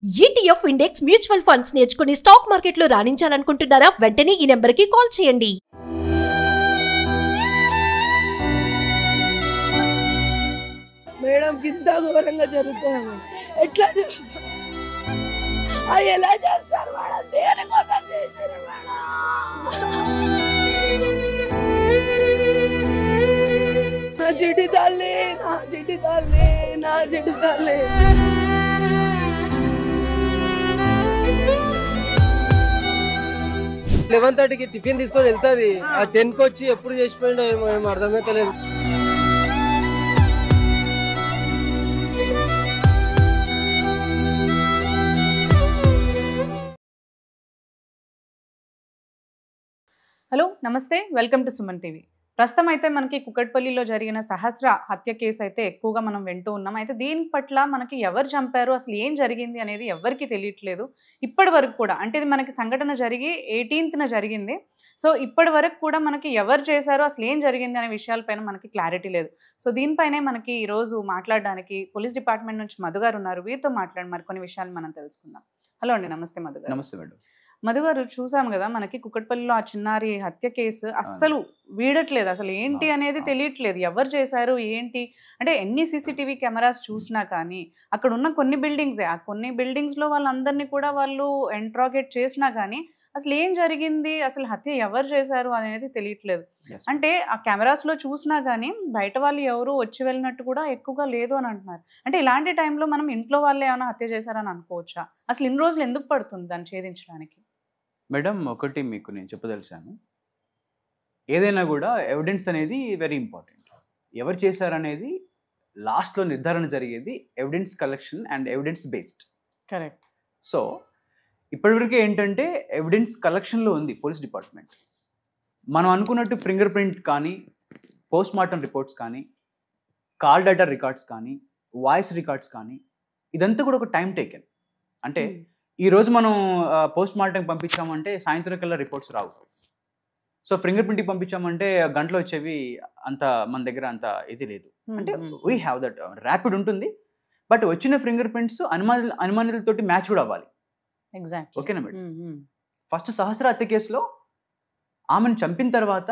ETF index mutual funds నేర్చుకుని stock మార్కెట్లో రాణించాలనుకుంటున్నారా? వెంటనే ఈ నెంబర్కి కాల్ చేయండి. మేడం ఇంత ఘోరంగా జరుగుతుంది. ఎట్లా జరుగుతుంది? అది ఎలా చేస్తారు మేడం? దేనికోసం చేశారు మేడం? నా చిట్టి తల్లి, నా చిట్టి తల్లి, నా చిట్టి తల్లి. 11:30కి టిఫిన్ తీసుకొని వెళ్తుంది. ఆ 10కి వచ్చి ఎప్పుడు చేసిపోయిండో ఏమో అర్థమైతలేదు. హలో నమస్తే, వెల్కమ్ టు సుమన్ టీవీ. ప్రస్తుతం అయితే మనకి కుకట్పల్లిలో జరిగిన సహస్ర హత్య కేసు అయితే ఎక్కువగా మనం వింటూ ఉన్నాం. అయితే దీని పట్ల మనకి ఎవరు చంపారు, అసలు ఏం జరిగింది అనేది ఎవరికి తెలియట్లేదు ఇప్పటి వరకు కూడా. అంటే ఇది మనకి సంఘటన జరిగి 18న జరిగింది. సో ఇప్పటి వరకు కూడా మనకి ఎవరు చేశారో, అసలు ఏం జరిగింది అనే విషయాలపైన మనకి క్లారిటీ లేదు. సో దీనిపైనే మనకి ఈరోజు మాట్లాడడానికి పోలీస్ డిపార్ట్మెంట్ నుంచి మధు గారు ఉన్నారు. వీరితో మాట్లాడి మరికొన్ని విషయాలు మనం తెలుసుకుందాం. హలో అండి, నమస్తే మధు గారు. నమస్తే మేడం. మధు గారు, చూసాం కదా మనకి కుకట్పల్లిలో ఆ చిన్నారి హత్య కేసు అస్సలు వీడట్లేదు. అసలు ఏంటి అనేది తెలియట్లేదు. ఎవరు చేశారు ఏంటి అంటే ఎన్ని సీసీటీవీ కెమెరాస్ చూసినా కానీ అక్కడ ఉన్న కొన్ని బిల్డింగ్సే, ఆ కొన్ని బిల్డింగ్స్లో వాళ్ళందరినీ కూడా వాళ్ళు ఇంట్రాగేట్ చేసినా కానీ అసలు ఏం జరిగింది, అసలు హత్య ఎవరు చేశారు అనేది తెలియట్లేదు. అంటే ఆ కెమెరాస్లో చూసినా కానీ బయట వాళ్ళు ఎవరు వచ్చి వెళ్ళినట్టు కూడా ఎక్కువగా లేదు అని అంటున్నారు. అంటే ఇలాంటి టైంలో మనం ఇంట్లో వాళ్ళే ఏమైనా హత్య చేశారని అనుకోవచ్చా? అసలు ఇన్ని రోజులు ఎందుకు పడుతుంది దాన్ని ఛేదించడానికి? మేడం, ఒకటి మీకు నేను చెప్పదలిచాను. ఏదైనా కూడా ఎవిడెన్స్ అనేది వెరీ ఇంపార్టెంట్. ఎవరు చేశారనేది లాస్ట్లో నిర్ధారణ జరిగేది evidence collection and evidence based. Correct. So ఇప్పటివరకు ఏంటంటే ఎవిడెన్స్ కలెక్షన్లో ఉంది పోలీస్ డిపార్ట్మెంట్. మనం అనుకున్నట్టు ఫింగర్ ప్రింట్ కానీ, పోస్ట్ మార్టం రిపోర్ట్స్ కానీ, కాల్ డేటా రికార్డ్స్ కానీ, వాయిస్ రికార్డ్స్ కానీ, ఇదంతా కూడా ఒక టైం టేకెన్. అంటే ఈరోజు మనం పోస్ట్ మార్టం పంపించామంటే సాయంత్రం కల్లా రిపోర్ట్స్ రావు. సో ఫింగర్ ప్రింట్కి పంపించామంటే గంటలో వచ్చేవి. అంత మన దగ్గర అంత ఇది లేదు. అంటే వీ హ్యావ్ దట్ ర్యాపిడ్ ఉంటుంది. బట్ వచ్చిన ఫింగర్ ప్రింట్స్ అనుమానితులతోటి మ్యాచ్ కూడా అవ్వాలి. ఎగ్జాక్ట్. ఓకేనా మేడం? ఫస్ట్ సహస్ర హత్య కేసులో ఆమెను చంపిన తర్వాత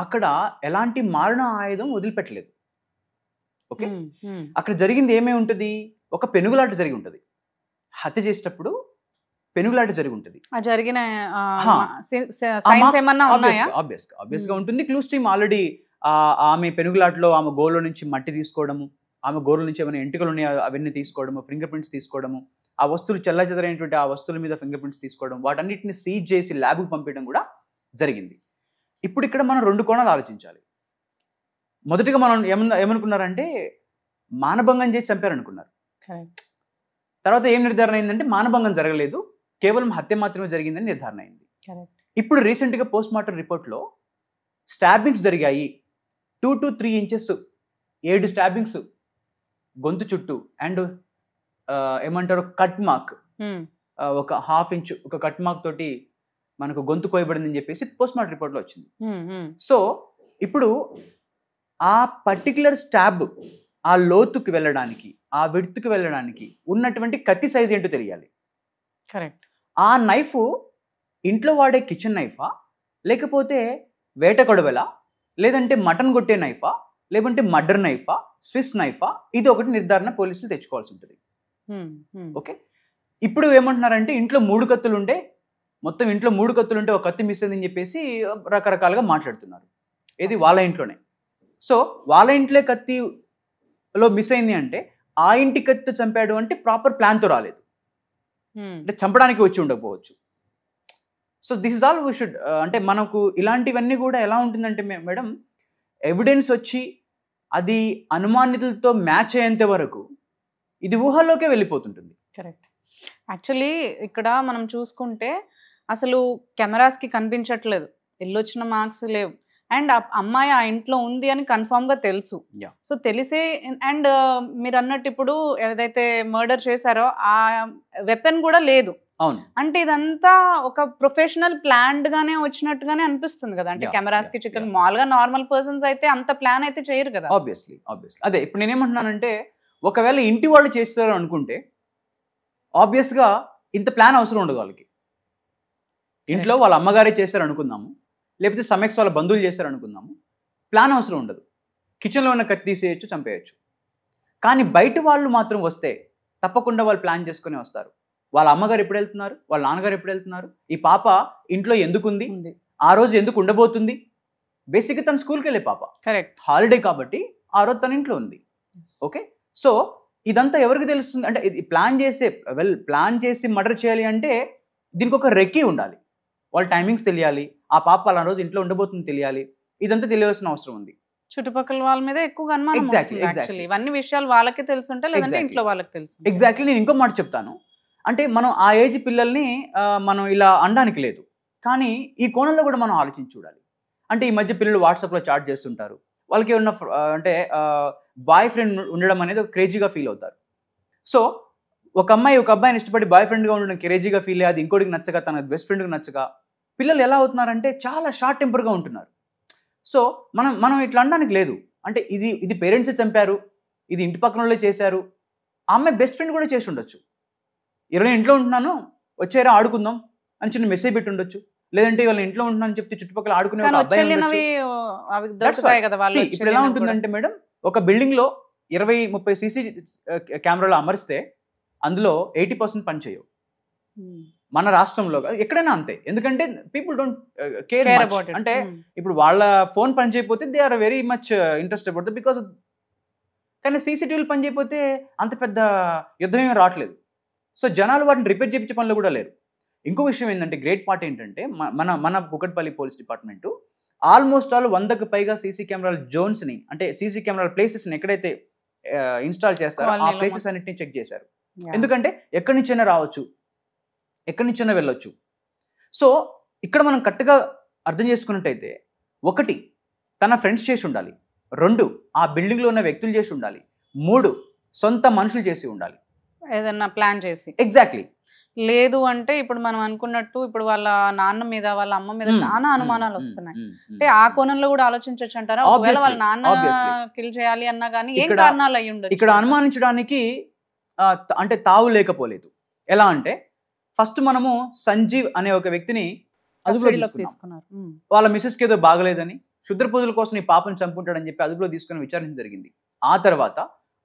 అక్కడ ఎలాంటి మారణ ఆయుధం వదిలిపెట్టలేదు. ఓకే, అక్కడ జరిగింది ఏమై ఉంటుంది? ఒక పెనుగులాట జరిగి ఉంటుంది. హత్య చేసేటప్పుడు పెనుగులాట జరిగి ఉంటుంది. జరిగిన ఆబ్వియస్ గా ఉంటుంది. క్లూస్ టీమ్ ఆల్రెడీ ఆమె పెనుగులాటలో ఆమె గోల్లో నుంచి మట్టి తీసుకోవడము, ఆమె గోర్ల నుంచి ఏమైనా ఎంటుకలు ఉన్నాయో అవన్నీ తీసుకోవడము, ఫింగర్ ప్రింట్స్ తీసుకోవడము, ఆ వస్తువులు చెల్లాచెదరైనటువంటి ఆ వస్తువుల మీద ఫింగర్ ప్రింట్స్ తీసుకోవడం, వాటన్నిటిని సీజ్ చేసి ల్యాబ్కి పంపించడం కూడా జరిగింది. ఇప్పుడు ఇక్కడ మనం రెండు కోణాలు ఆలోచించాలి. మొదటిగా మనం ఏమనుకున్నారంటే మానభంగం చేసి చంపారనుకున్నారు. తర్వాత ఏం నిర్ధారణ అయిందంటే మానభంగం జరగలేదు, కేవలం హత్య మాత్రమే జరిగిందని నిర్ధారణ అయింది. ఇప్పుడు రీసెంట్గా పోస్ట్ మార్టం రిపోర్ట్లో స్టాబింగ్స్ జరిగాయి. 2 to 3 inches 7 స్టాబింగ్స్ గొంతు చుట్టూ అండ్ ఏమంటారు కట్ మార్క్, ఒక 1/2 inch ఒక కట్ మార్క్ తోటి మనకు గొంతు కోయబడిందని చెప్పేసి పోస్ట్ మార్టం రిపోర్ట్లో వచ్చింది. సో ఇప్పుడు ఆ పర్టికులర్ స్టాబ్ ఆ లోతుకి వెళ్ళడానికి, ఆ విడ్త్కి వెళ్ళడానికి ఉన్నటువంటి కత్తి సైజ్ ఏంటో తెలియాలి. కరెక్ట్. ఆ నైఫ్ ఇంట్లో వాడే కిచెన్ నైఫా, లేకపోతే వేట కొడవలా, లేదంటే మటన్ కొట్టే నైఫా, లేదంటే మర్డర్ నైఫా, స్విస్ నైఫా, ఇది ఒకటి నిర్ధారణ పోలీసులు తెచ్చుకోవాల్సి ఉంటుంది. ఓకే, ఇప్పుడు ఏమంటున్నారంటే ఇంట్లో 3 కత్తులు ఉంటే, మొత్తం ఇంట్లో 3 కత్తులు ఉంటే ఒక కత్తి మిస్ అయిందని చెప్పేసి రకరకాలుగా మాట్లాడుతున్నారు. ఇది వాళ్ళ ఇంట్లోనే. సో వాళ్ళ ఇంట్లో కత్తిలో మిస్ అయింది అంటే ఆ ఇంటి కత్తితో చంపాడు అంటే ప్రాపర్ ప్లాన్తో రాలేదు, అంటే చంపడానికి వచ్చి ఉండకపోవచ్చు. So this is all we should అంటే మనకు ఇలాంటివన్నీ కూడా ఎలా ఉంటుందంటే మేడం, ఎవిడెన్స్ వచ్చి అది అనుమానితులతో మ్యాచ్ అయ్యేంత వరకు ఇది ఊహల్లోకే వెళ్ళిపోతుంటుంది. కరెక్ట్. యాక్చువల్లీ ఇక్కడ మనం చూసుకుంటే అసలు కెమెరాస్కి కనిపించట్లేదు, వెళ్ళొచ్చిన మార్క్స్ లేవు, అండ్ అమ్మాయి ఆ ఇంట్లో ఉంది అని కన్ఫామ్గా తెలుసు. సో తెలిసే, అండ్ మీరు అన్నట్టు ఇప్పుడు ఏదైతే మర్డర్ చేశారో ఆ వెపన్ కూడా లేదు. అవును. అంటే ఇదంతా ఒక ప్రొఫెషనల్ ప్లాన్డ్ గానే వచ్చినట్టుగానే అనిపిస్తుంది కదా. అంటే కెమెరాస్ కి చికెన్ మామూలుగా నార్మల్ పర్సన్స్ అయితే అంత ప్లాన్ అయితే చేయరు కదా. ఆబ్వియస్లీ. అదే ఇప్పుడు నేనేమంటున్నానంటే ఒకవేళ ఇంటి వాళ్ళు చేస్తారు అనుకుంటే ఆబ్వియస్గా ఇంత ప్లాన్ అవసరం ఉండదు వాళ్ళకి. ఇంట్లో వాళ్ళ అమ్మగారే చేశారు అనుకుందాము, లేకపోతే సమయక్స్ వాళ్ళ బంధువులు చేశారు అనుకుందాము, ప్లాన్ అవసరం ఉండదు. కిచెన్లో ఉన్న కత్తి తీసేయచ్చు, చంపేయచ్చు. కానీ బయట వాళ్ళు మాత్రం వస్తే తప్పకుండా వాళ్ళు ప్లాన్ చేసుకుని వస్తారు. వాళ్ళ అమ్మగారు ఎప్పుడు వెళ్తున్నారు, వాళ్ళ నాన్నగారు ఎప్పుడు వెళ్తున్నారు, ఈ పాప ఇంట్లో ఎందుకుంది, ఆ రోజు ఎందుకు ఉండబోతుంది. బేసిక్గా తన స్కూల్కి వెళ్ళే పాప, కరెక్ట్, హాలిడే కాబట్టి ఆ రోజు తన ఇంట్లో ఉంది. ఓకే, సో ఇదంతా ఎవరికి తెలుస్తుంది అంటే ఇది ప్లాన్ చేసి మర్డర్ చేయాలి అంటే దీనికి ఒక రెక్కీ ఉండాలి. వాళ్ళ టైమింగ్స్ తెలియాలి, ఆ పాప అలా రోజు ఇంట్లో ఉండబోతుంది తెలియాలి, ఇదంతా తెలియాల్సిన అవసరం ఉంది. చుట్టుపక్కల వాళ్ళ మీద ఎక్కువగా అనుమానం వస్తుంది. Actually, ఇవన్నీ విషయాలు వాళ్ళకే తెలుసుంటే లేదంటే ఇంట్లో వాళ్ళకి తెలుసు. ఎగ్జాక్ట్లీ. నేను ఇంకో మాట చెప్తాను, అంటే మనం ఆ ఏజ్ పిల్లల్ని మనం ఇలా అనడానికి లేదు, కానీ ఈ కోణంలో కూడా మనం ఆలోచించి చూడాలి. అంటే ఈ మధ్య పిల్లలు వాట్సాప్లో చాట్ చేస్తుంటారు, వాళ్ళకి ఏమన్నా అంటే బాయ్ ఫ్రెండ్ ఉండడం అనేది క్రేజీగా ఫీల్ అవుతారు. సో ఒక అబ్బాయిని ఇష్టపడి బాయ్ ఫ్రెండ్గా ఉండడం క్రేజీగా ఫీల్ అయ్యి అది ఇంకోటికి నచ్చగా, తన బెస్ట్ ఫ్రెండ్కి నచ్చగా పిల్లలు ఎలా అవుతున్నారంటే చాలా షార్ట్ టెంపర్గా ఉంటున్నారు. సో మనం ఇట్లా అనడానికి లేదు. అంటే ఇది పేరెంట్సే చంపారు, ఇది ఇంటి పక్కన వాళ్ళే చేశారు, ఆ అమ్మాయి బెస్ట్ ఫ్రెండ్ కూడా చేసి ఉండొచ్చు. నేను ఇంట్లో ఉంటున్నాను వచ్చారా ఆడుకుందాం అని చిన్న మెసేజ్ పెట్టి ఉండొచ్చు, లేదంటే వాళ్ళ ఇంట్లో ఉంటున్నాను చెప్తే చుట్టుపక్కల ఆడుకునే ఇప్పుడు ఎలా ఉంటుందంటే మేడం, ఒక బిల్డింగ్ లో 20-30 సీసీ కెమెరాలు అమరిస్తే అందులో 80% పనిచేయవు. మన రాష్ట్రంలో ఎక్కడైనా అంతే, ఎందుకంటే పీపుల్ డోంట్ కేర్ అబౌట్. అంటే ఇప్పుడు వాళ్ళ ఫోన్ పని చేయకపోతే they are very much interest about because, కానీ సీసీటీవీలు పని చేయకపోతే అంత పెద్ద యుద్ధం ఏమీ రావట్లేదు. సో జనాలు వాటిని రిపేర్ చేయించే పనులు కూడా లేరు. ఇంకో విషయం ఏంటంటే, గ్రేట్ పార్ట్ ఏంటంటే, మన కుకట్పల్లి పోలీస్ డిపార్ట్మెంటు ఆల్మోస్ట్ 100కు పైగా సీసీ కెమెరాల జోన్స్ని, అంటే సీసీ కెమెరాల ప్లేసెస్ని ఎక్కడైతే ఇన్స్టాల్ చేస్తారో ఆ ప్లేసెస్ అన్నింటినీ చెక్ చేశారు. ఎందుకంటే ఎక్కడి నుంచైనా రావచ్చు, ఎక్కడి నుంచైనా వెళ్ళొచ్చు. సో ఇక్కడ మనం కరెక్ట్గా అర్థం చేసుకున్నట్టయితే, 1 తన ఫ్రెండ్స్ చేసి ఉండాలి, 2 ఆ బిల్డింగ్లో ఉన్న వ్యక్తులు చేసి ఉండాలి, 3 సొంత మనుషులు చేసి ఉండాలి, ఏదన్నా ప్లాన్ చేసి. ఎగ్జాక్ట్లీ. లేదు అంటే ఇప్పుడు మనం అనుకున్నట్టు ఇప్పుడు వాళ్ళ నాన్న మీద వాళ్ళ అమ్మ మీద చాలా అనుమానాలు వస్తున్నాయి. అంటే ఆ కోణంలో కూడా ఆలోచించవచ్చు అంటారా? ఒకవేళ వాళ్ళ నాన్న కిల్ చేయాలి అన్నా కానీ ఏం కారణాలు అయ్యి ఉండొచ్చు? ఇక్కడ అనుమానించడానికి అంటే తావు లేకపోలేదు. ఎలా అంటే, ఫస్ట్ మనము సంజీవ్ అనే ఒక వ్యక్తిని అదుపులో తీసుకున్నారు. వాళ్ళ మిసెస్కి ఏదో బాగలేదని, క్షుద్ర పూజల కోసం ఈ పాపను చంపుంటాడని చెప్పి అదుపులో తీసుకుని విచారించడం జరిగింది. ఆ తర్వాత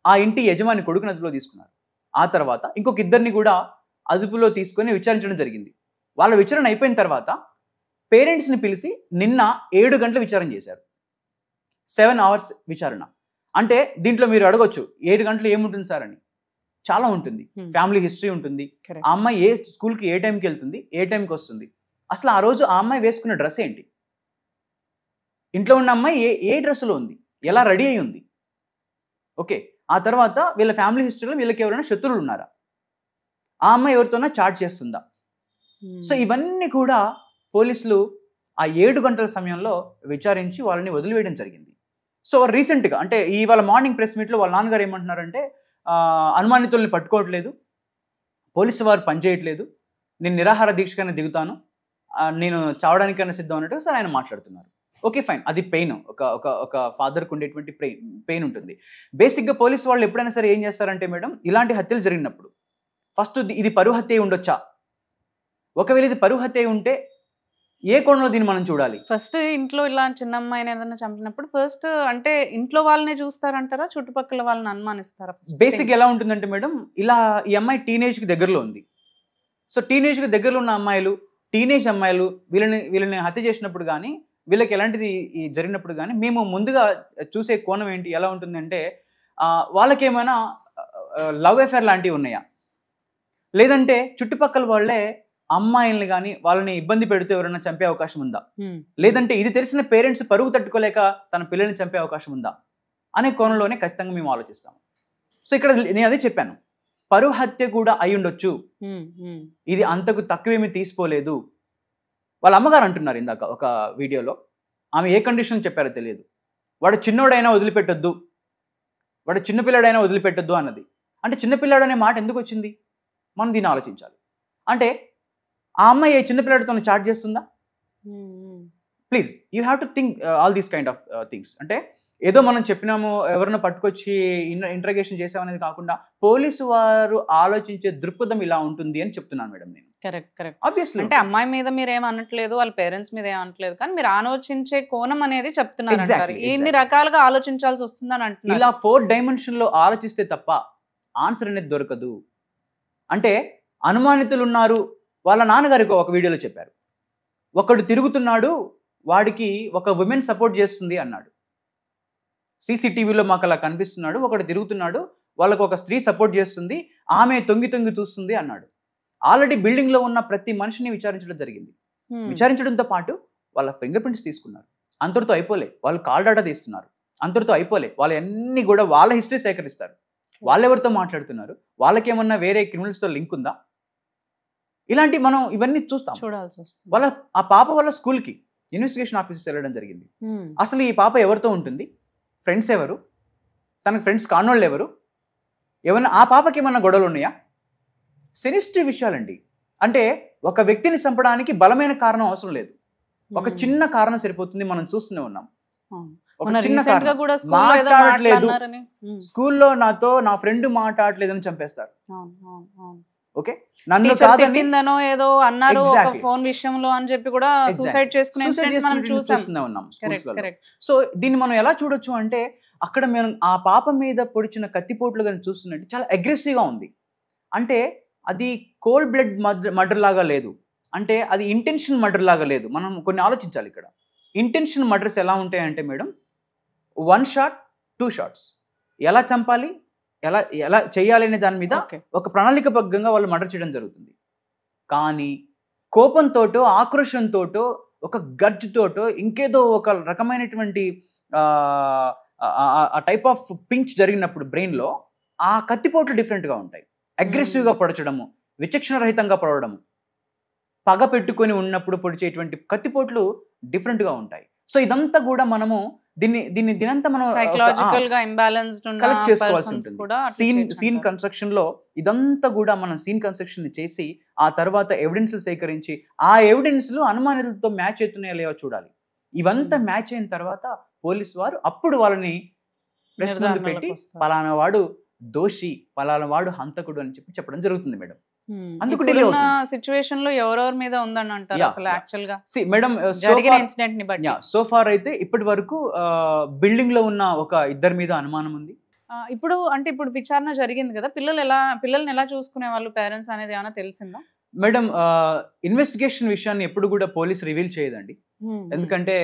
ఆ ఇంటి యజమాని కొడుకుని అదుపులో తీసుకున్నారు. ఆ తర్వాత ఇంకొక 2ని కూడా అదుపులో తీసుకొని విచారించడం జరిగింది. వాళ్ళ విచారణ అయిపోయిన తర్వాత పేరెంట్స్ని పిలిచి నిన్న 7 గంటల విచారణ చేశారు. 7 hours విచారణ. అంటే దీంట్లో మీరు అడగొచ్చు 7 గంటలు ఏముంటుంది సార్ అని. చాలా ఉంటుంది, ఫ్యామిలీ హిస్టరీ ఉంటుంది, ఆ అమ్మాయి ఏ స్కూల్కి ఏ టైంకి వెళ్తుంది, ఏ టైంకి వస్తుంది, అసలు ఆ రోజు ఆ అమ్మాయి వేసుకున్న డ్రెస్ ఏంటి, ఇంట్లో ఉన్న అమ్మాయి ఏ డ్రెస్సులో ఉంది, ఎలా రెడీ అయి ఉంది. ఓకే, ఆ తర్వాత వీళ్ళ ఫ్యామిలీ హిస్టరీలో వీళ్ళకి ఎవరైనా శత్రువులు ఉన్నారా, ఆ అమ్మాయి ఎవరితోనా చాట్ చేస్తుందా. సో ఇవన్నీ కూడా పోలీసులు ఆ 7 గంటల సమయంలో విచారించి వాళ్ళని వదిలివేయడం జరిగింది. సో రీసెంట్గా అంటే ఇవాళ మార్నింగ్ ప్రెస్ మీట్లో వాళ్ళ నాన్నగారు ఏమంటున్నారంటే, అనుమానితుల్ని పట్టుకోవట్లేదు, పోలీసు వారు పనిచేయట్లేదు, నేను నిరాహార దీక్షకైనా దిగుతాను, నేను చావడానికైనా సిద్ధం అన్నట్టు సార్ ఆయన మాట్లాడుతున్నారు. ఓకే ఫైన్, అది పెయిన్, ఒక ఫాదర్కి ఉండేటువంటి పెయిన్ ఉంటుంది. బేసిక్గా పోలీసు వాళ్ళు ఎప్పుడైనా సరే ఏం చేస్తారంటే మేడం, ఇలాంటి హత్యలు జరిగినప్పుడు ఫస్ట్ ఇది పరువు హత్య ఉండొచ్చా, ఒకవేళ ఇది పరువు హత్య ఉంటే ఏ కోణంలో దీన్ని మనం చూడాలి. ఫస్ట్ ఇంట్లో ఇలా చిన్న అమ్మాయిని ఏదైనా చంపినప్పుడు ఫస్ట్ అంటే ఇంట్లో వాళ్ళనే చూస్తారంటారా, చుట్టుపక్కల వాళ్ళని అనుమానిస్తారా? బేసిక్ ఎలా ఉంటుందంటే మేడం, ఇలా ఈ అమ్మాయి టీనేజ్కి దగ్గరలో ఉంది. సో టీనేజ్కి దగ్గరలో ఉన్న అమ్మాయిలు, టీనేజ్ అమ్మాయిలు వీళ్ళని హత్య చేసినప్పుడు కానీ, వీళ్ళకి ఎలాంటిది జరిగినప్పుడు కానీ మేము ముందుగా చూసే కోణం ఏంటి, ఎలా ఉంటుందంటే, వాళ్ళకి ఏమైనా లవ్ అఫేర్ లాంటివి ఉన్నాయా, లేదంటే చుట్టుపక్కల వాళ్ళే అమ్మాయిల్ని కానీ వాళ్ళని ఇబ్బంది పెడితే ఎవరైనా చంపే అవకాశం ఉందా, లేదంటే ఇది తెలిసిన పేరెంట్స్ పరుగు తట్టుకోలేక తన పిల్లల్ని చంపే అవకాశం ఉందా అనే కోణంలోనే ఖచ్చితంగా మేము ఆలోచిస్తాము. సో ఇక్కడ నేను అదే చెప్పాను, పరువు హత్య కూడా అయి ఉండొచ్చు, ఇది అంతకు తక్కువేమీ తీసుకోలేదు. వాళ్ళ అమ్మగారు అంటున్నారు ఇందాక ఒక వీడియోలో, ఆమె ఏ కండిషన్ చెప్పారో తెలియదు, వాడు చిన్నోడైనా వదిలిపెట్టొద్దు, వాడు చిన్నపిల్లాడైనా వదిలిపెట్టొద్దు అన్నది. అంటే చిన్నపిల్లాడు అనే మాట ఎందుకు వచ్చింది, మనం దీన్ని ఆలోచించాలి. అంటే ఆ అమ్మాయి చిన్నపిల్లాడితో చాట్ చేస్తుందా? Please you have to think all these kind of things. అంటే ఏదో మనం చెప్పినాము ఎవరినో పట్టుకొచ్చి ఇంట్రగేషన్ చేసామనేది కాకుండా పోలీసు వారు ఆలోచించే దృక్పథం ఇలా ఉంటుంది అని చెప్తున్నాను మేడం నేను. కరెక్ట్. ఆబ్వియస్లీ అంటే అమ్మాయి మీద మీరు ఏం అనట్లేదు, వాళ్ళ పేరెంట్స్ మీద ఏం అనట్లేదు, కానీ మీరు ఆలోచించే కోణం అనేది చెప్తున్నారు అంటారు. ఇన్ని రకాలుగా ఆలోచించాల్సి వస్తుందని అంటున్నారు. ఇలా 4 dimension లో ఆలోచిస్తే తప్ప ఆన్సర్ అనేది దొరకదు. అంటే అనుమానితులు ఉన్నారు, వాళ్ళ నాన్నగారికి ఒక వీడియోలో చెప్పారు, ఒకడు తిరుగుతున్నాడు, వాడికి ఒక ఉమెన్ సపోర్ట్ చేస్తుంది అన్నాడు. సీసీటీవీలో మాకు అలా కనిపిస్తున్నాడు, ఒకడు తిరుగుతున్నాడు, వాళ్ళకు ఒక స్త్రీ సపోర్ట్ చేస్తుంది, ఆమె తొంగి తొంగి చూస్తుంది అన్నాడు. ఆల్రెడీ బిల్డింగ్ లో ఉన్న ప్రతి మనిషిని విచారించడం జరిగింది. విచారించడంతో పాటు వాళ్ళ ఫింగర్ ప్రింట్స్ తీసుకున్నారు. అంతటితో అయిపోలే, వాళ్ళు కాల్ డేటా తీస్తున్నారు. అంతటితో అయిపోలే, వాళ్ళు అన్ని కూడా వాళ్ళ హిస్టరీ సేకరిస్తారు. వాళ్ళెవరితో మాట్లాడుతున్నారు, వాళ్ళకేమన్నా వేరే క్రిమినల్స్తో లింక్ ఉందా, ఇలాంటి మనం ఇవన్నీ చూస్తాం. చూడాల్సి వస్తుంది. వాళ్ళ ఆ పాప వాళ్ళ స్కూల్కి ఇన్వెస్టిగేషన్ ఆఫీసర్స్ వెళ్ళడం జరిగింది. అసలు ఈ పాప ఎవరితో ఉంటుంది, ఫ్రెండ్స్ ఎవరు, తనకు ఫ్రెండ్స్ కానోళ్ళు ఎవరు, ఏమన్నా ఆ పాపకి ఏమన్నా గొడవలు ఉన్నాయా, సెన్సిటివ్ విషయాలండి. అంటే ఒక వ్యక్తిని చంపడానికి బలమైన కారణం అవసరం లేదు, ఒక చిన్న కారణం సరిపోతుంది. మనం చూస్తూనే ఉన్నాం. ఒక చిన్న కారణం, మాట్లాడలేదు, స్కూల్లో నాతో నా ఫ్రెండ్ మాట్లాడలేదని చంపేస్తారు. ఓకే, నన్ను కాదని ఏదో అన్నారు ఫోన్ విషయంలో అని చెప్పి కూడా సూసైడ్ చేసుకునే మనం చూస్తూనే ఉన్నాం. సో దీన్ని మనం ఎలా చూడొచ్చు అంటే, అక్కడ మనం ఆ పాప మీద పొడిచిన కత్తిపోట్లు కానీ చూస్తున్నట్టు చాలా అగ్రెసివ్ గా ఉంది. అంటే అది కోల్డ్ బ్లడ్ మర్డర్ లాగా లేదు, అంటే అది ఇంటెన్షన్ మర్డర్ లాగా లేదు. మనం కొన్ని ఆలోచించాలి ఇక్కడ. ఇంటెన్షన్ మర్డర్స్ ఎలా ఉంటాయంటే మేడం, 1 shot 2 shots, ఎలా చంపాలి, ఎలా ఎలా చేయాలి అనే దాని మీద ఒక ప్రణాళికబద్ధంగా వాళ్ళు మర్డర్ చేయడం జరుగుతుంది. కానీ కోపంతోటో ఆక్రోషంతోటో ఒక గర్జ్తోటో ఇంకేదో ఒక రకమైనటువంటి ఆ టైప్ ఆఫ్ పించ్ జరిగినప్పుడు బ్రెయిన్లో ఆ కత్తిపోట్లు డిఫరెంట్గా ఉంటాయి. అగ్రెసివ్గా పొడచడము, విచక్షణ రహితంగా పొడవడము, పగ పెట్టుకొని ఉన్నప్పుడు పొడిచేటువంటి కత్తిపోట్లు డిఫరెంట్గా ఉంటాయి. సో ఇదంతా కూడా మనము దీనంతా మనం సైకలాజికల్ గా ఇంబ్యాలెన్స్డ్ ఉన్న కలెక్ట్ చేసుకోవాల్సి పర్సన్స్ ఉంటుంది. కూడా సీన్ కన్స్ట్రక్షన్ లో ఇదంతా కూడా మనం సీన్ కన్స్ట్రక్షన్ చేసి ఆ తర్వాత ఎవిడెన్స్ సేకరించి ఆ ఎవిడెన్స్ లు అనుమానితులతో మ్యాచ్ అవుతున్నాయో లేవో చూడాలి. ఇవంతా మ్యాచ్ అయిన తర్వాత పోలీసు వారు అప్పుడు వాళ్ళని ప్రెస్ ముందు పెట్టి పలానా వాడు దోషి, పలానా వాడు హంతకుడు అని చెప్పడం జరుగుతుంది మేడం. అందుకు డిలే అవుతుంది. సిచువేషన్ లో ఎవరెవరి మీద ఉందని అంటారు అసలు యాక్చువల్ గా మేడం జరిగిన ఇన్సిడెంట్ ని బట్టి? సో ఫార్ అయితే ఇప్పటి వరకు బిల్డింగ్ లో ఉన్న ఒక ఇద్దరి మీద అనుమానం ఉంది. ఇప్పుడు అంటే ఇప్పుడు విచారణ జరిగింది కదా, పిల్లల్ని ఎలా చూసుకునే వాళ్ళు పేరెంట్స్ అనేది ఏమైనా తెలిసిందా మేడం? ఇన్వెస్టిగేషన్ విషయాన్ని ఎప్పుడు కూడా పోలీస్ రివీల్ చేయదండి, ఎందుకంటే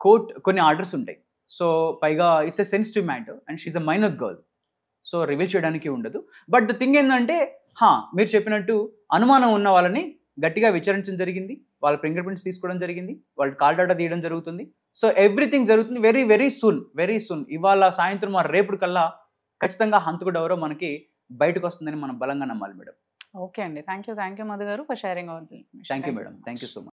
కోర్ట్ కొన్ని ఆర్డర్స్ ఉంటాయి. సో పైగా it's a sensitive matter and she a minor girl, so reveal చేయడానికి ఉండదు. బట్ ద థింగ్ ఏంటంటే, మీరు చెప్పినట్టు అనుమానం ఉన్న వాళ్ళని గట్టిగా విచారించడం జరిగింది, వాళ్ళ ఫింగర్ ప్రింట్స్ తీసుకోవడం జరిగింది, వాళ్ళ కాల్ డేటా తీయడం జరుగుతుంది. సో ఎవ్రీథింగ్ జరుగుతుంది వెరీ సూన్. ఇవాళ సాయంత్రం రేపు కల్లా ఖచ్చితంగా హంతకుడు ఎవరో మనకి బయటకు వస్తుందని మనం బలంగా నమ్మాలి మేడం. ఓకే అండి, థ్యాంక్ యూ మధు గారు for sharing hour. Thank you madam, thank you so much.